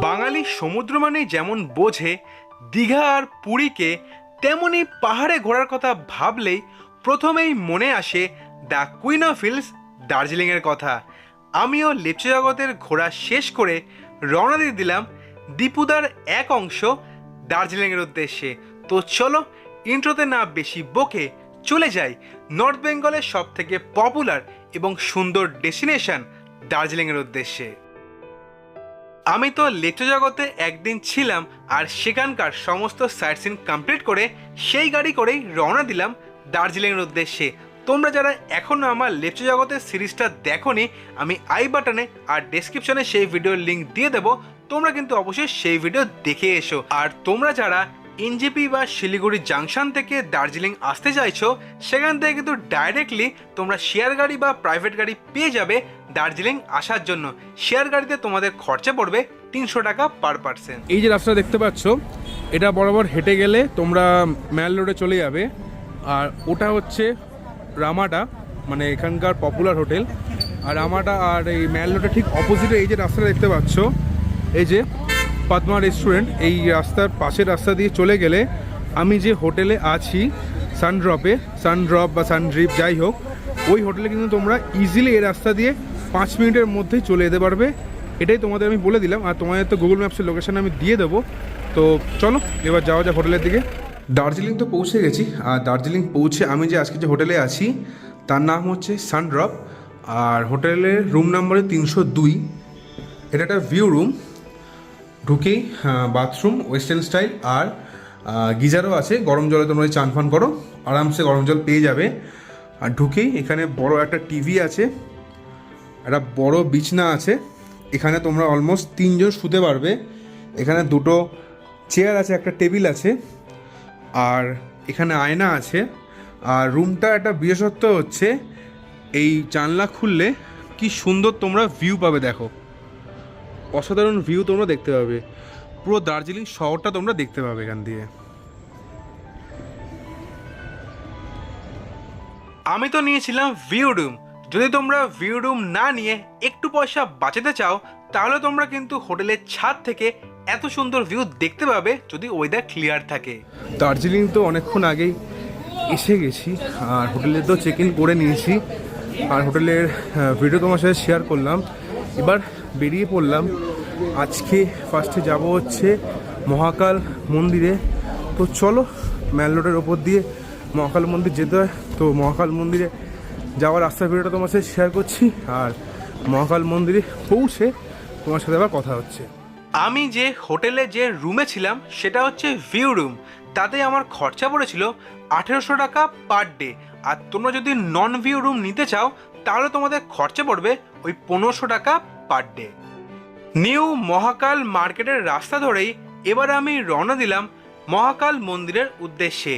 বাঙালি সমুদ্র মানেই যেমন বোঝে দীঘা আর পুরীকে, তেমনি পাহাড়ে ঘোরার কথা ভাবলেই প্রথমেই মনে আসে দ্য কুইন অফ হিলস দার্জিলিংয়ের কথা। আমিও লেপচা জগতের ঘোরা শেষ করে রওনা দিয়ে দিলাম দীপুদার এক অংশ দার্জিলিংয়ের উদ্দেশ্যে। তো চলো ইন্ট্রোতে না বেশি বকে চলে যাই নর্থ বেঙ্গলের সব থেকে পপুলার এবং সুন্দর ডেস্টিনেশন দার্জিলিংয়ের উদ্দেশ্যে। আমি তো লেপচা জগতে একদিন ছিলাম আর সেখানকার সমস্ত সাইট সিন কমপ্লিট করে সেই গাড়ি করেই রওনা দিলাম দার্জিলিংয়ের উদ্দেশ্যে। তোমরা যারা এখনও আমার লেপচা জগতের সিরিজটা দেখোনি, আমি আই বাটনে আর ডেসক্রিপশনে সেই ভিডিওর লিঙ্ক দিয়ে দেবো, তোমরা কিন্তু অবশ্যই সেই ভিডিও দেখে এসো। আর তোমরা যারা এনজেপি বা শিলিগুড়ি জাংশন থেকে দার্জিলিং আসতে চাইছো, সেখান থেকে কিন্তু ডাইরেক্টলি তোমরা শেয়ার গাড়ি বা প্রাইভেট গাড়ি পেয়ে যাবে দার্জিলিং আসার জন্য। শেয়ার গাড়িতে তোমাদের খরচা পড়বে 300 টাকা পার পার্সন। এই যে রাস্তা দেখতে পাচ্ছ, এটা বরাবর হেঁটে গেলে তোমরা ম্যাল রোডে চলে যাবে। আর ওটা হচ্ছে রামাডা, মানে এখানকার পপুলার হোটেল। আর রামাডা আর এই ম্যাল রোডের ঠিক অপোজিটে এই যে রাস্তাটা দেখতে পাচ্ছ, এই যে পদ্মা রেস্টুরেন্ট, এই রাস্তার পাশের রাস্তা দিয়ে চলে গেলে আমি যে হোটেলে আছি সানড্রপ বা সানড্রিপ যাই হোক, ওই হোটেলে কিন্তু তোমরা ইজিলি এই রাস্তা দিয়ে 5 মিনিটের মধ্যেই চলে যেতে পারবে। এটাই তোমাদের আমি বলে দিলাম, আর তোমাদের তো গুগল ম্যাপসের লোকেশন আমি দিয়ে দেবো। তো চলো এবার যাওয়া যাক হোটেলের দিকে। দার্জিলিং তো পৌঁছে গেছি, আর দার্জিলিং পৌঁছে আমি যে আজকে যে হোটেলে আছি তার নাম হচ্ছে সানড্রপ, আর হোটেলের রুম নাম্বার 302। এটা একটা ভিউ রুম। ঢুকেই বাথরুম ওয়েস্টার্ন স্টাইল, আর গিজারও আছে, গরম জলে তোমরা চান ফান করো, আরামসে গরম জল পেয়ে যাবে। আর ঢুকেই এখানে বড় একটা টিভি আছে, একটা বড় বিছনা আছে, এখানে তোমরা অলমোস্ট 3 জন শুতে পারবে। এখানে 2টো চেয়ার আছে, একটা টেবিল আছে, আর এখানে আয়না আছে। আর রুমটা একটা বিশেষত্ব হচ্ছে এই জানলা খুললে কি সুন্দর তোমরা ভিউ পাবে। দেখো, অসাধারণ ভিউ তোমরা দেখতে পাবে, পুরো দার্জিলিং শহরটা তোমরা দেখতে পাবে এখান দিয়ে। আমি তো নিয়েছিলাম ভিউ রুম। যদি তোমরা ভিউ রুম না নিয়ে একটু পয়সা বাঁচাতে চাও, তাহলে তোমরা কিন্তু হোটেলের ছাদ থেকে এত সুন্দর ভিউ দেখতে পাবে যদি ওয়েদার ক্লিয়ার থাকে। দার্জিলিং তো অনেকক্ষণ আগেই এসে গেছি, আর হোটেলে তো চেক ইন করে নিয়েছি, আর হোটেলের ভিডিও তোমার সাথে শেয়ার করলাম। এবার বেরিয়ে পড়লাম। আজকে ফার্স্টে যাব হচ্ছে মহাকাল মন্দিরে। তো চলো, ম্যাল রোডের ওপর দিয়ে মহাকাল মন্দির যেতে হয়। তো মহাকাল মন্দিরে যাওয়ার রাস্তার ভিডিওটা তোমার সাথে শেয়ার করছি, আর মহাকাল মন্দিরে পৌঁছে তোমার সাথে আবার কথা হচ্ছে। আমি যে হোটেলে যে রুমে ছিলাম সেটা হচ্ছে ভিউ রুম। তাতে আমার খরচা পড়েছিল 1800 টাকা পার ডে। আর তোমরা যদি নন ভিউ রুম নিতে চাও, তাহলে তোমাদের খরচা পড়বে ওই 1500 টাকা পার ডে। নিউ মহাকাল মার্কেটের রাস্তা ধরেই এবার আমি রওনা দিলাম মহাকাল মন্দিরের উদ্দেশ্যে।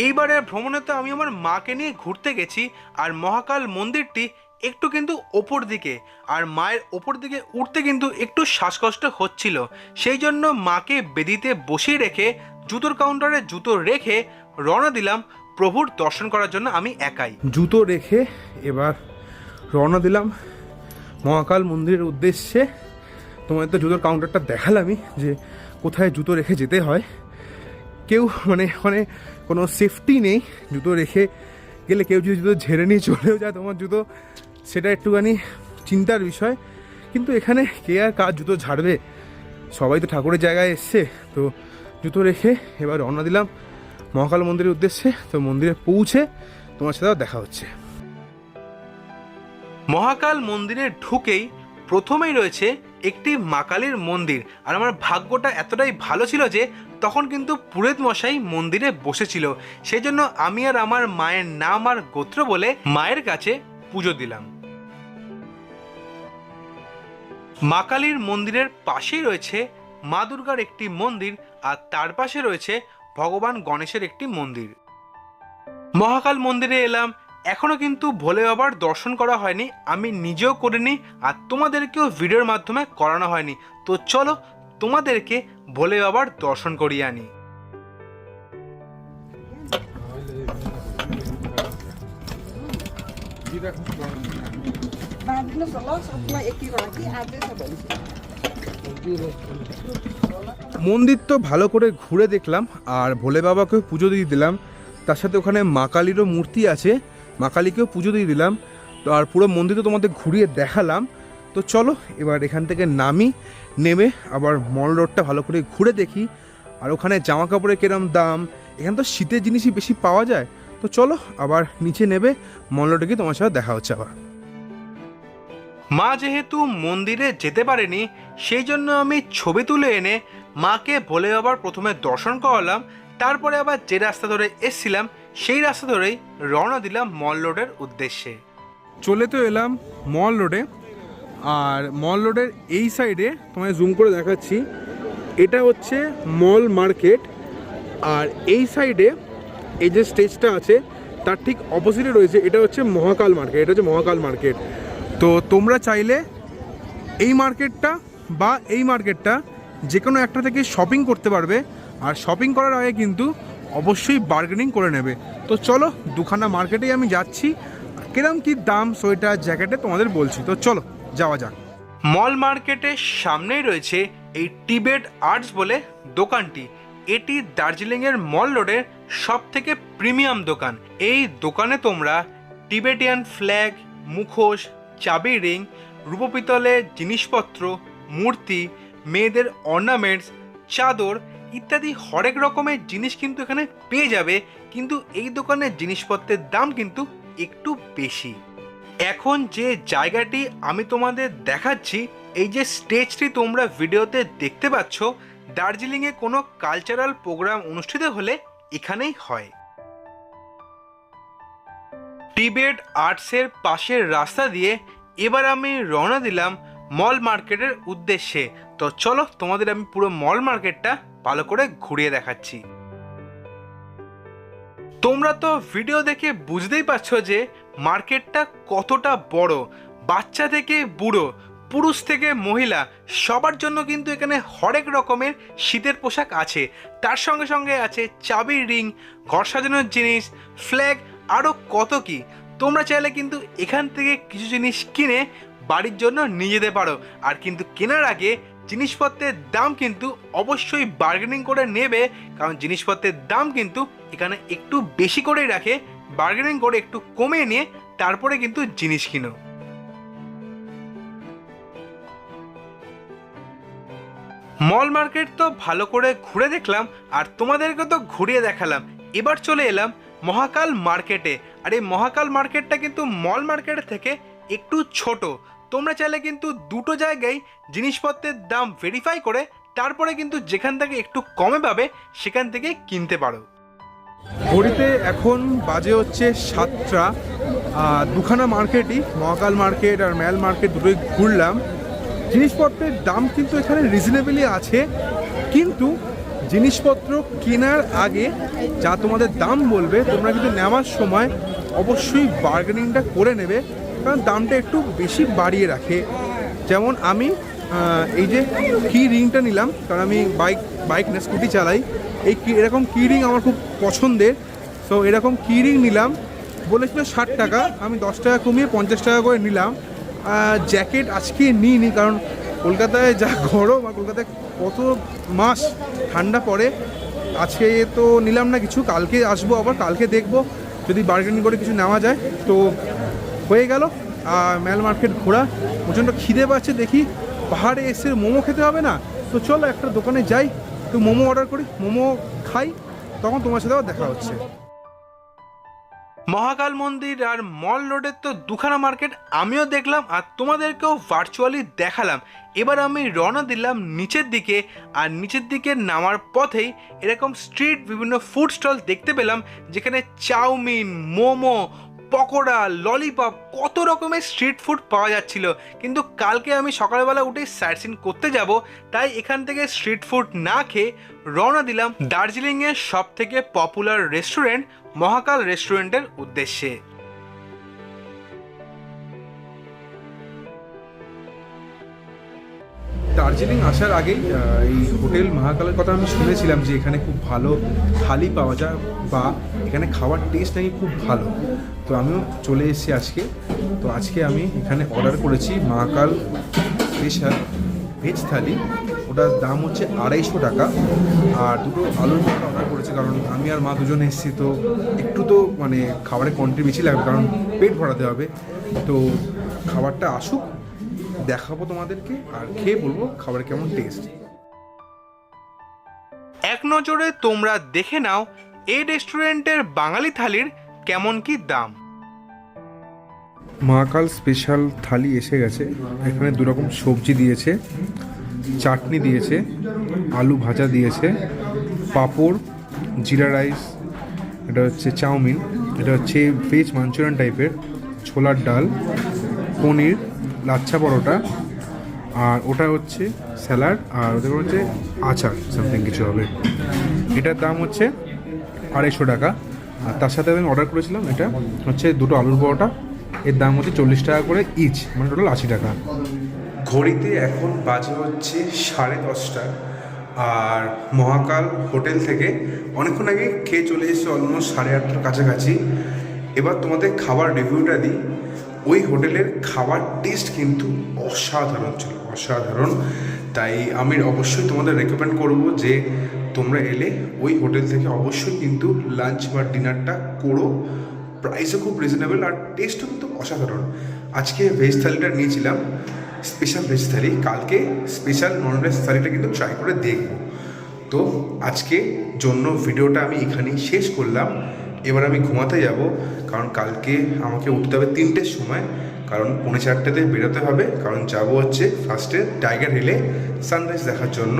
এইবারের ভ্রমণে তো আমি আমার মাকে নিয়ে ঘুরতে গেছি, আর মহাকাল মন্দিরটি একটু কিন্তু ওপর দিকে, আর মায়ের ওপর দিকে উঠতে কিন্তু একটু শ্বাসকষ্ট হচ্ছিল। সেই জন্য মাকে বেদিতে বসিয়ে রেখে জুতোর কাউন্টারে জুতো রেখে রওনা দিলাম প্রভুর দর্শন করার জন্য আমি একাই। জুতো রেখে এবার রওনা দিলাম মহাকাল মন্দিরের উদ্দেশ্যে। তোমাদের তো জুতোর কাউন্টারটা দেখালামই যে কোথায় জুতো রেখে যেতে হয়। কেউ মানে কোনো সেফটি নেই, জুতো রেখে গেলে কেউ যদি জুতো ঝেড়ে নিয়ে চলেও যায় তোমার জুতো, সেটা একটুখানি চিন্তার বিষয়। কিন্তু এখানে কে আর কার জুতো ঝাড়বে, সবাই তো ঠাকুরের জায়গায় এসছে। তো জুতো রেখে এবার রওনা দিলাম মহাকাল মন্দিরের উদ্দেশ্যে। তো মন্দিরে পৌঁছে তোমার সাথে দেখা হচ্ছে। মহাকাল মন্দিরে ঢুকেই প্রথমেই রয়েছে একটি মা কালীর মন্দির। আর আমার ভাগ্যটা এতটাই ভালো ছিল যে তখন কিন্তু পুরোহিত মশাই মন্দিরে বসেছিল। সেই জন্য আমি আর আমার মায়ের নাম আর গোত্র বলে মায়ের কাছে পুজো দিলাম। মা কালীর মন্দিরের পাশেই রয়েছে মা দুর্গার একটি মন্দির, আর তার পাশে রয়েছে ভগবান গণেশের একটি মন্দির। মহাকাল মন্দিরে এলাম, এখনও কিন্তু ভোলে বাবার দর্শন করা হয়নি, আমি নিজেও করিনি, আর তোমাদেরকেও ভিডিওর মাধ্যমে করানো হয়নি। তো চলো তোমাদেরকে ভোলে বাবার দর্শন করিয়ে আনি। মন্দির তো ভালো করে ঘুরে দেখলাম, আর ভোলে বাবাকেও পুজো দিয়ে দিলাম। তার সাথে ওখানে মা কালীরও মূর্তি আছে, মা কালীকেও পুজো দিয়ে দিলাম। তো আর পুরো মন্দির তো তোমাদের ঘুরিয়ে দেখালাম। তো চলো এবার এখান থেকে নেমে আবার মল রোডটা ভালো করে ঘুরে দেখি। আর ওখানে জামা কাপড়ের কিরম দাম, এখানে তো শীতের জিনিসই বেশি পাওয়া যায়। তো চলো আবার নিচে নেবে মল রোডে গিয়ে তোমার সাথে দেখা হচ্ছে আবার। মা যেহেতু মন্দিরে যেতে পারেনি, সেই জন্য আমি ছবি তুলে এনে মাকে ভোলে বাবার প্রথমে দর্শন করালাম। তারপরে আবার যে রাস্তা ধরে এসছিলাম সেই রাস্তা ধরেই রওনা দিলাম মল রোডের উদ্দেশ্যে। চলে তো এলাম মল রোডে, আর মল রোডের এই সাইডে তোমায় জুম করে দেখাচ্ছি, এটা হচ্ছে মল মার্কেট। আর এই সাইডে এই যে স্টেজটা আছে তার ঠিক অপোজিটে রয়েছে, এটা হচ্ছে মহাকাল মার্কেট। এটা হচ্ছে মহাকাল মার্কেট। তো তোমরা চাইলে এই মার্কেটটা বা এই মার্কেটটা যে কোনো একটা থেকে শপিং করতে পারবে। আর শপিং করার আগে কিন্তু অবশ্যই বার্গেনিং করে নেবে। তো চলো দুখানা মার্কেটেই আমি যাচ্ছি, কিরম কি দাম সোয়েটার জ্যাকেটে তোমাদের বলছি। তো চলো যাওয়া যাক। মল মার্কেটের সামনেই রয়েছে এই টিবেট আর্টস বলে দোকানটি। এটি দার্জিলিংয়ের মল রোডের সব থেকে প্রিমিয়াম দোকান। এই দোকানে তোমরা টিবেটিয়ান ফ্ল্যাগ, মুখোশ, চাবি রিং, রূপপিতলের জিনিসপত্র, মূর্তি, মেয়েদের অর্নামেন্টস, চাদর ইত্যাদি হরেক রকমের জিনিস কিন্তু এখানে পেয়ে যাবে। কিন্তু এই দোকানের জিনিসপত্রের দাম কিন্তু একটু বেশি। এখন যে জায়গাটি আমি তোমাদের দেখাচ্ছি, এই যে স্টেজটি তোমরা ভিডিওতে দেখতে পাচ্ছ, দার্জিলিংয়ে কোনো কালচারাল প্রোগ্রাম অনুষ্ঠিত হলে এখানেই হয়। টিবেট আর্টসের পাশের রাস্তা দিয়ে এবার আমি রওনা দিলাম মল মার্কেটের উদ্দেশ্যে। তো চলো তোমাদের আমি পুরো মল মার্কেটটা ভালো করে ঘুরিয়ে দেখাচ্ছি। তোমরা তো ভিডিও দেখে বুঝতেই পারছো যে মার্কেটটা কতটা বড়। বাচ্চা থেকে বুড়ো, পুরুষ থেকে মহিলা সবার জন্য কিন্তু এখানে হরেক রকমের শীতের পোশাক আছে। তার সঙ্গে সঙ্গে আছে চাবির রিং, ঘর সাজানোর জিনিস, ফ্ল্যাগ, আরও কত কি। তোমরা চাইলে কিন্তু এখান থেকে কিছু জিনিস কিনে বাড়ির জন্য নিয়ে যেতে পারো। আর কিন্তু কেনার আগে জিনিসপত্রের দাম কিন্তু অবশ্যই বার্গেনিং করে নেবে, কারণ জিনিসপত্রের দাম কিন্তু এখানে একটু বেশি করেই রাখে। বার্গেনিং করে একটু কমিয়ে নিয়ে তারপরে কিন্তু জিনিস কিনো। মল মার্কেট তো ভালো করে ঘুরে দেখলাম, আর তোমাদেরকে তো ঘুরিয়ে দেখালাম। এবার চলে এলাম মহাকাল মার্কেটে। আর এই মহাকাল মার্কেটটা কিন্তু মল মার্কেটের থেকে একটু ছোট। তোমরা চাইলে কিন্তু দুটো জায়গায় জিনিসপত্রের দাম ভেরিফাই করে তারপরে কিন্তু যেখান থেকে একটু কমে পাবে সেখান থেকে কিনতে পারো। ঘড়িতে এখন বাজে হচ্ছে 7টা। দুখানা মার্কেটই, মহাকাল মার্কেট আর ম্যাল মার্কেট দুটোই ঘুরলাম। জিনিসপত্রের দাম কিন্তু এখানে রিজনেবলই আছে, কিন্তু জিনিসপত্র কেনার আগে যা তোমাদের দাম বলবে তোমরা কিন্তু নেওয়ার সময় অবশ্যই বার্গেনিংটা করে নেবে, কারণ দামটা একটু বেশি বাড়িয়ে রাখে। যেমন আমি এই যে কি রিংটা নিলাম, কারণ আমি বাইক না স্কুটি চালাই, এরকম কি রিং আমার খুব পছন্দের। তো এরকম কি রিং নিলাম, বলেছিল 60 টাকা, আমি 10 টাকা কমিয়ে 50 টাকা করে নিলাম। জ্যাকেট আজকে নিইনি, কারণ কলকাতায় যা গরম আর কলকাতায় কত মাস ঠান্ডা পড়ে। আজকে তো নিলাম না কিছু, কালকে আসবো আবার, কালকে দেখবো যদি বার্গেনিং করে কিছু নেওয়া যায়। তো হয়ে গেল ম্যাল মার্কেট ঘোরা। প্রচণ্ড খিদে পাচ্ছে, দেখি পাহাড়ে এসে মোমো খেতে হবে না। তো চলো একটা দোকানে যাই, একটু মোমো অর্ডার করি, মোমো খাই, তখন তোমার সাথে আবার দেখা হচ্ছে। মহাকাল মন্দির আর মল রোডের তো দুখানা মার্কেট আমিও দেখলাম আর তোমাদেরকেও ভার্চুয়ালি দেখালাম। এবার আমি রওনা দিলাম নিচের দিকে, আর নিচের দিকে নামার পথেই এরকম স্ট্রিট বিভিন্ন ফুড স্টল দেখতে পেলাম, যেখানে চাউমিন, মোমো, পকোড়া, ললিপপ কত রকমের স্ট্রিট ফুড পাওয়া যাচ্ছিল। কিন্তু কালকে আমি সকালবেলা উঠে সাইট সিন করতে যাব, তাই এখান থেকে স্ট্রিট ফুড না খেয়ে রওনা দিলাম দার্জিলিংয়ের সব থেকে পপুলার রেস্টুরেন্ট মহাকাল রেস্টুরেন্টের উদ্দেশ্যে। দার্জিলিং আসার আগেই এই হোটেল মহাকালের কথা আমি শুনেছিলাম যে এখানে খুব ভালো থালি পাওয়া যায় বা এখানে খাওয়ার টেস্ট নাকি খুব ভালো। তো আমিও চলে এসেছি আজকে। তো আজকে আমি এখানে অর্ডার করেছি মহাকাল স্পেশাল ভেজ থালি, ওটার দাম হচ্ছে 250 টাকা। আর দুটো আলুর পরোটা অর্ডার করেছে, কারণ আমি আর মা দুজন এসেছি, তো একটু তো মানে খাবারের কোয়ান্টিটি বেশি লাগবে, কারণ পেট ভরাতে হবে। তো খাবারটা আসুক, দেখাবো তোমাদেরকে আর খেয়ে বলবো খাবারের কেমন টেস্ট। এক নজরে তোমরা দেখে নাও এই রেস্টুরেন্টের বাঙালি থালির কেমন কি দাম। মহাকাল স্পেশাল থালি এসে গেছে। এখানে দুরকম সবজি দিয়েছে, চাটনি দিয়েছে, আলু ভাজা দিয়েছে, পাঁপড়, জিরা রাইস, এটা হচ্ছে চাউমিন, এটা হচ্ছে ভেজ মাঞ্চুরিয়ান টাইপের, ছোলার ডাল, পনির, লাচ্ছা পরোটা, আর ওটা হচ্ছে স্যালাড, আর ওদের হচ্ছে আচার সামথিং কিছু হবে। এটার দাম হচ্ছে 250 টাকা। আর তার সাথে আমি অর্ডার করেছিলাম, এটা হচ্ছে দুটো আলুর পরোটা, এর দাম হচ্ছে 40 টাকা করে ইচ, মানে টোটাল 80 টাকা। ঘড়িতে এখন বাজে হচ্ছে 10:30, আর মহাকাল হোটেল থেকে অনেকক্ষণ আগে খেয়ে চলে এসেছে, অলমোস্ট 8:30টার কাছাকাছি। এবার তোমাদের খাবার রিভিউটা দিই। ওই হোটেলের খাবার টেস্ট কিন্তু অসাধারণ ছিল, অসাধারণ। তাই আমি অবশ্যই তোমাদের রেকমেন্ড করব যে তোমরা এলে ওই হোটেল থেকে অবশ্যই কিন্তু লাঞ্চ বা ডিনারটা করো। প্রাইসও খুব রিজনেবল আর টেস্টও কিন্তু অসাধারণ। আজকে ভেজ থালিটা নিয়েছিলাম, স্পেশাল ভেজ থালি, কালকে স্পেশাল ননভেজ থালিটা কিন্তু ট্রাই করে দেখব। তো আজকে জন্য ভিডিওটা আমি এখানেই শেষ করলাম। এবার আমি ঘুমাতে যাব, কারণ কালকে আমাকে উঠতে হবে 3টের সময়, কারণ 4:45-তে বেরোতে হবে, কারণ যাব হচ্ছে ফার্স্টে টাইগার হিলে সানরাইজ দেখার জন্য।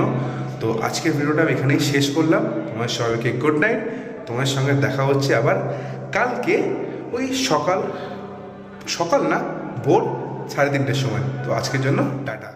তো আজকের ভিডিওটা আমি এখানেই শেষ করলাম। তোমার সবাইকে গুড নাইট। তোমার সঙ্গে দেখা হচ্ছে আবার কালকে ওই সকাল না ভোর 3:30-টের সময়। তো আজকের জন্য টাটা।